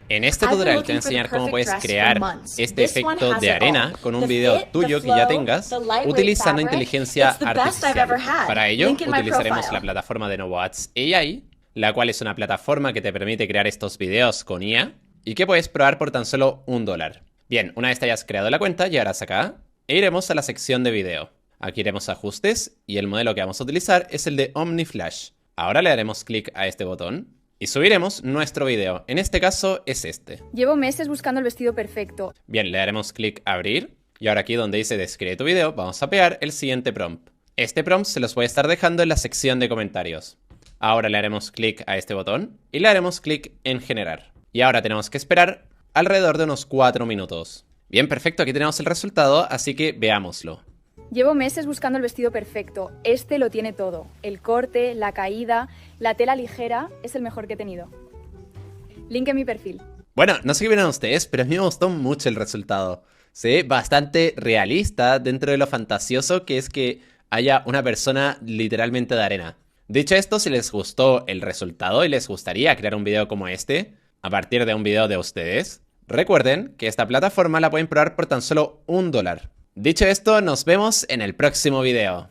En este tutorial te voy a enseñar cómo puedes crear este efecto de arena con un video tuyo que ya tengas utilizando inteligencia artificial. Para ello utilizaremos la plataforma de Novoads AI, la cual es una plataforma que te permite crear estos videos con IA y que puedes probar por tan solo $1. Bien, una vez te hayas creado la cuenta, llegarás acá e iremos a la sección de video. Aquí iremos a ajustes y el modelo que vamos a utilizar es el de OmniFlash. Ahora le daremos clic a este botón y subiremos nuestro video. En este caso es este. Llevo meses buscando el vestido perfecto. Bien, le daremos clic a abrir. Y ahora aquí donde dice describe tu video, vamos a pegar el siguiente prompt. Este prompt se los voy a estar dejando en la sección de comentarios. Ahora le haremos clic a este botón y le haremos clic en generar. Y ahora tenemos que esperar alrededor de unos 4 minutos. Bien, perfecto, aquí tenemos el resultado, así que veámoslo. Llevo meses buscando el vestido perfecto. Este lo tiene todo. El corte, la caída, la tela ligera, es el mejor que he tenido. Link en mi perfil. Bueno, no sé qué opinan ustedes, pero a mí me gustó mucho el resultado. Se ve bastante realista dentro de lo fantasioso que es que haya una persona literalmente de arena. Dicho esto, si les gustó el resultado y les gustaría crear un video como este, a partir de un video de ustedes, recuerden que esta plataforma la pueden probar por tan solo $1. Dicho esto, nos vemos en el próximo video.